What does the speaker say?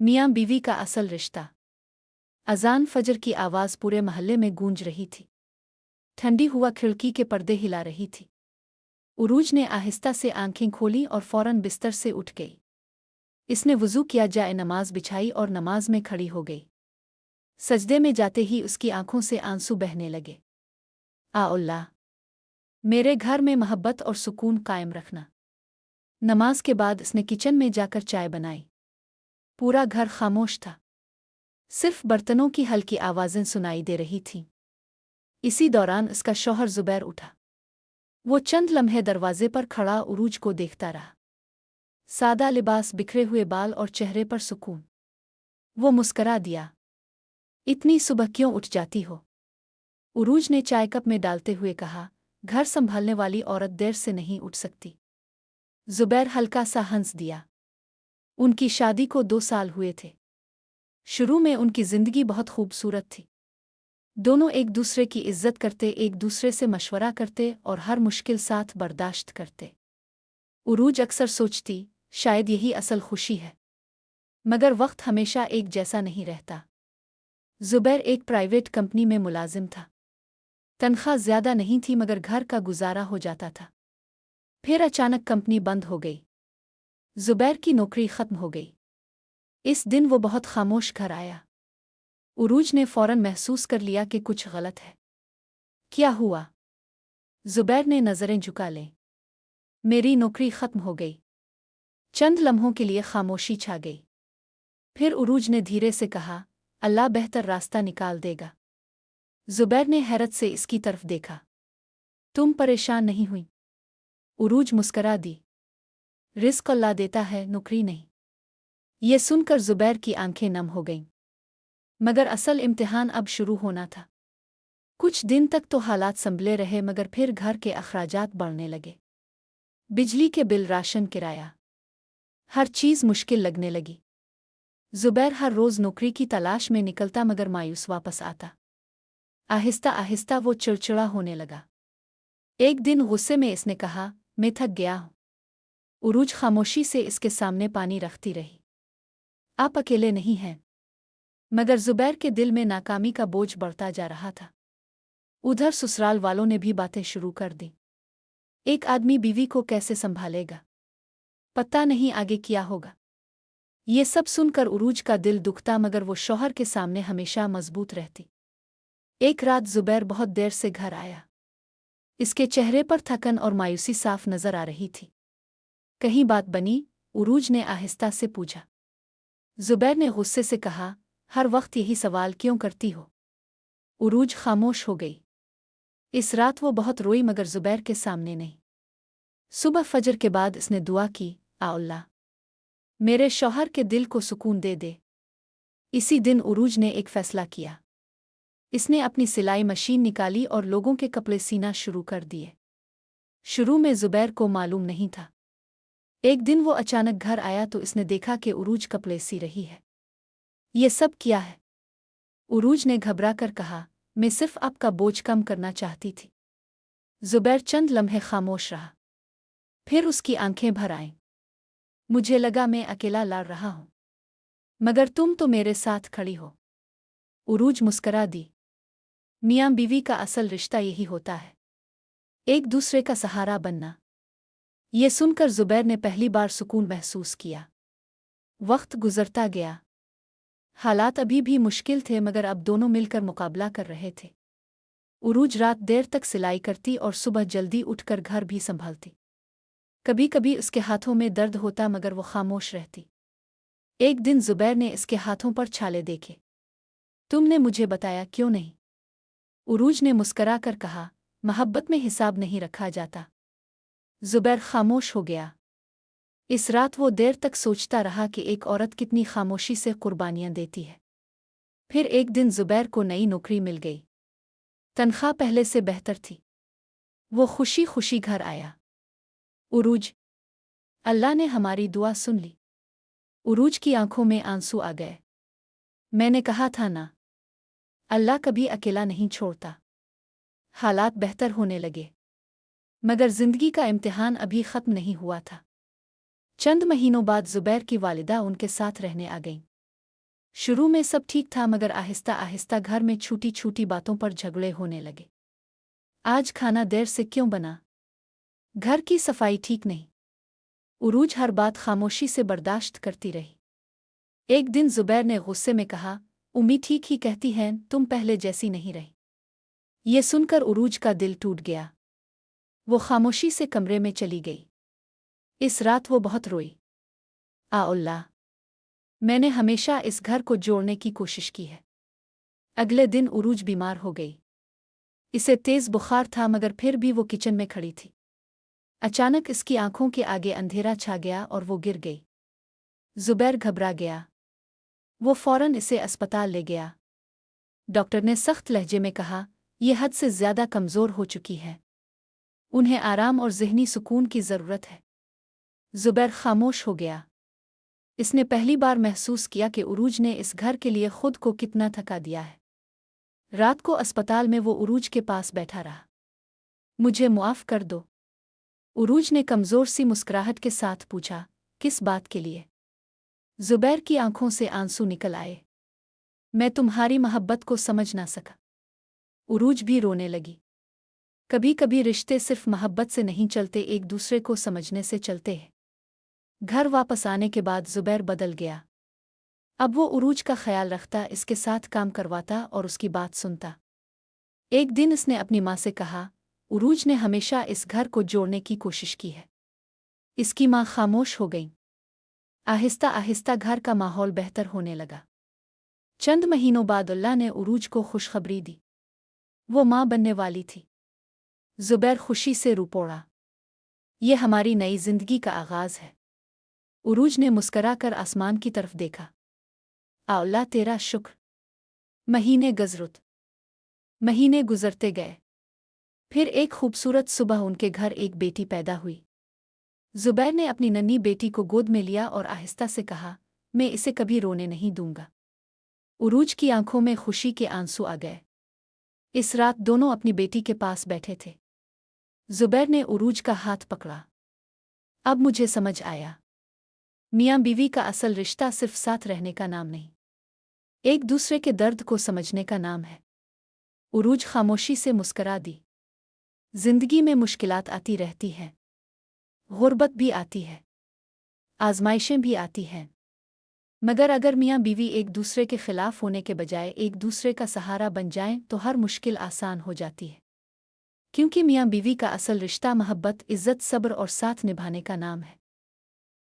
मियाँ बीवी का असल रिश्ता। अजान फजर की आवाज़ पूरे महल्ले में गूंज रही थी। ठंडी हुआ खिड़की के पर्दे हिला रही थी। उरूज ने आहिस्ता से आंखें खोलीं और फौरन बिस्तर से उठ गई। इसने वुज़ू किया, जाए नमाज बिछाई और नमाज में खड़ी हो गई। सजदे में जाते ही उसकी आंखों से आंसू बहने लगे। आ अल्लाह, मेरे घर में मोहब्बत और सुकून कायम रखना। नमाज के बाद उसने किचन में जाकर चाय बनाई। पूरा घर खामोश था, सिर्फ बर्तनों की हल्की आवाज़ें सुनाई दे रही थीं। इसी दौरान उसका शौहर ज़ुबैर उठा। वो चंद लम्हे दरवाजे पर खड़ा उरूज को देखता रहा। सादा लिबास, बिखरे हुए बाल और चेहरे पर सुकून। वो मुस्करा दिया। इतनी सुबह क्यों उठ जाती हो? उरूज ने चाय कप में डालते हुए कहा। घर संभालने वाली औरत देर से नहीं उठ सकती। ज़ुबैर हल्का सा हंस दिया। उनकी शादी को 2 साल हुए थे। शुरू में उनकी जिंदगी बहुत खूबसूरत थी। दोनों एक दूसरे की इज्जत करते, एक दूसरे से मशवरा करते और हर मुश्किल साथ बर्दाश्त करते। उरूज अक्सर सोचती, शायद यही असल खुशी है। मगर वक्त हमेशा एक जैसा नहीं रहता। ज़ुबैर एक प्राइवेट कंपनी में मुलाजिम था। तनख्वाह ज़्यादा नहीं थी मगर घर का गुजारा हो जाता था। फिर अचानक कंपनी बंद हो गई। ज़ुबैर की नौकरी ख़त्म हो गई। इस दिन वो बहुत खामोश घर आया। उरूज ने फ़ौरन महसूस कर लिया कि कुछ गलत है। क्या हुआ? ज़ुबैर ने नज़रें झुका लें। मेरी नौकरी ख़त्म हो गई। चंद लम्हों के लिए खामोशी छा गई। फिर उरूज ने धीरे से कहा, अल्लाह बेहतर रास्ता निकाल देगा। ज़ुबैर ने हैरत से इसकी तरफ देखा। तुम परेशान नहीं हुई? उरूज मुस्करा दी। रिस्क अल्लाह देता है, नौकरी नहीं। ये सुनकर ज़ुबैर की आंखें नम हो गईं। मगर असल इम्तिहान अब शुरू होना था। कुछ दिन तक तो हालात संभले रहे मगर फिर घर के अखराजात बढ़ने लगे। बिजली के बिल, राशन, किराया, हर चीज़ मुश्किल लगने लगी। ज़ुबैर हर रोज़ नौकरी की तलाश में निकलता मगर मायूस वापस आता। आहिस्ता आहिस्ता वो चिड़चिड़ा होने लगा। एक दिन गुस्से में इसने कहा, मैं थक गया हूँ। उरूज खामोशी से इसके सामने पानी रखती रही। आप अकेले नहीं हैं। मगर ज़ुबैर के दिल में नाकामी का बोझ बढ़ता जा रहा था। उधर ससुराल वालों ने भी बातें शुरू कर दी। एक आदमी बीवी को कैसे संभालेगा? पता नहीं आगे क्या होगा। ये सब सुनकर उरूज का दिल दुखता मगर वो शौहर के सामने हमेशा मजबूत रहती। एक रात ज़ुबैर बहुत देर से घर आया। इसके चेहरे पर थकन और मायूसी साफ नजर आ रही थी। कहीं बात बनी? उरूज ने आहिस्ता से पूछा। ज़ुबैर ने गुस्से से कहा, हर वक्त यही सवाल क्यों करती हो? उरूज खामोश हो गई। इस रात वो बहुत रोई मगर ज़ुबैर के सामने नहीं। सुबह फजर के बाद इसने दुआ की, आ अल्लाह, मेरे शौहर के दिल को सुकून दे दे। इसी दिन उरूज ने एक फैसला किया। इसने अपनी सिलाई मशीन निकाली और लोगों के कपड़े सीना शुरू कर दिए। शुरू में ज़ुबैर को मालूम नहीं था। एक दिन वो अचानक घर आया तो इसने देखा कि उरूज कपड़े सी रही है। ये सब क्या है? उरूज ने घबरा कर कहा, मैं सिर्फ आपका बोझ कम करना चाहती थी। ज़ुबैर चंद लम्हे खामोश रहा। फिर उसकी आंखें भर आईं। मुझे लगा मैं अकेला लड़ रहा हूं, मगर तुम तो मेरे साथ खड़ी हो। उरूज मुस्करा दी। मियाँ बीवी का असल रिश्ता यही होता है, एक दूसरे का सहारा बनना। ये सुनकर ज़ुबैर ने पहली बार सुकून महसूस किया। वक्त गुजरता गया। हालात अभी भी मुश्किल थे मगर अब दोनों मिलकर मुकाबला कर रहे थे। उरूज रात देर तक सिलाई करती और सुबह जल्दी उठकर घर भी संभालती। कभी कभी उसके हाथों में दर्द होता मगर वो खामोश रहती। एक दिन ज़ुबैर ने इसके हाथों पर छाले देखे। तुमने मुझे बताया क्यों नहीं? उरूज ने मुस्करा कर कहा, मोहब्बत में हिसाब नहीं रखा जाता। ज़ुबैर खामोश हो गया। इस रात वो देर तक सोचता रहा कि एक औरत कितनी खामोशी से कुर्बानियां देती है। फिर एक दिन ज़ुबैर को नई नौकरी मिल गई। तनख्वाह पहले से बेहतर थी। वो खुशी खुशी घर आया। उरूज, अल्लाह ने हमारी दुआ सुन ली। उरूज की आंखों में आंसू आ गए। मैंने कहा था ना, अल्लाह कभी अकेला नहीं छोड़ता। हालात बेहतर होने लगे मगर जिंदगी का इम्तिहान अभी खत्म नहीं हुआ था। चंद महीनों बाद ज़ुबैर की वालिदा उनके साथ रहने आ गईं। शुरू में सब ठीक था, मगर आहिस्ता आहिस्ता घर में छोटी छोटी बातों पर झगड़े होने लगे। आज खाना देर से क्यों बना? घर की सफाई ठीक नहीं। उरूज हर बात खामोशी से बर्दाश्त करती रही। एक दिन जुबैर ने गुस्से में कहा, उम्मी ठीक ही कहती हैं, तुम पहले जैसी नहीं रही। ये सुनकर उरूज का दिल टूट गया। वो खामोशी से कमरे में चली गई। इस रात वो बहुत रोई। आ अल्लाह, मैंने हमेशा इस घर को जोड़ने की कोशिश की है। अगले दिन उरूज बीमार हो गई। इसे तेज बुखार था, मगर फिर भी वो किचन में खड़ी थी। अचानक इसकी आंखों के आगे अंधेरा छा गया और वो गिर गई। जुबैर घबरा गया। वो फौरन इसे अस्पताल ले गया। डॉक्टर ने सख्त लहजे में कहा, यह हद से ज्यादा कमजोर हो चुकी है। उन्हें आराम और ज़हनी सुकून की ज़रूरत है। जुबैर खामोश हो गया। इसने पहली बार महसूस किया कि उरूज ने इस घर के लिए खुद को कितना थका दिया है। रात को अस्पताल में वो उरूज के पास बैठा रहा। मुझे मुआफ़ कर दो, उरूज ने कमज़ोर सी मुस्कुराहट के साथ पूछा। किस बात के लिए? जुबैर की आंखों से आंसू निकल आए। मैं तुम्हारी मोहब्बत को समझ ना सका। उरूज भी रोने लगी। कभी कभी रिश्ते सिर्फ मोहब्बत से नहीं चलते, एक दूसरे को समझने से चलते हैं। घर वापस आने के बाद जुबैर बदल गया। अब वो उरूज का ख्याल रखता, इसके साथ काम करवाता और उसकी बात सुनता। एक दिन इसने अपनी माँ से कहा, उरूज ने हमेशा इस घर को जोड़ने की कोशिश की है। इसकी माँ खामोश हो गई। आहिस्ता आहिस्ता घर का माहौल बेहतर होने लगा। चंद महीनों बाद अल्लाह ने उरूज को खुशखबरी दी। वो माँ बनने वाली थी। जुबैर खुशी से रो पड़ा। ये हमारी नई जिंदगी का आगाज है। उरूज ने मुस्कराकर आसमान की तरफ देखा। आ अल्लाह तेरा शुक्र। महीने गुजरते गए। फिर एक खूबसूरत सुबह उनके घर एक बेटी पैदा हुई। जुबैर ने अपनी नन्ही बेटी को गोद में लिया और आहिस्ता से कहा, मैं इसे कभी रोने नहीं दूंगा। उरूज की आंखों में खुशी के आंसू आ गए। इस रात दोनों अपनी बेटी के पास बैठे थे। जुबैर ने उरूज का हाथ पकड़ा। अब मुझे समझ आया, मियाँ बीवी का असल रिश्ता सिर्फ साथ रहने का नाम नहीं, एक दूसरे के दर्द को समझने का नाम है। उरूज खामोशी से मुस्करा दी। जिंदगी में मुश्किलात आती रहती हैं, गुर्बत भी आती है, आजमाइशें भी आती हैं, मगर अगर मियाँ बीवी एक दूसरे के खिलाफ होने के बजाय एक दूसरे का सहारा बन जाएं तो हर मुश्किल आसान हो जाती है। क्योंकि मियाँ बीवी का असल रिश्ता मोहब्बत, इज्जत, सब्र और साथ निभाने का नाम है।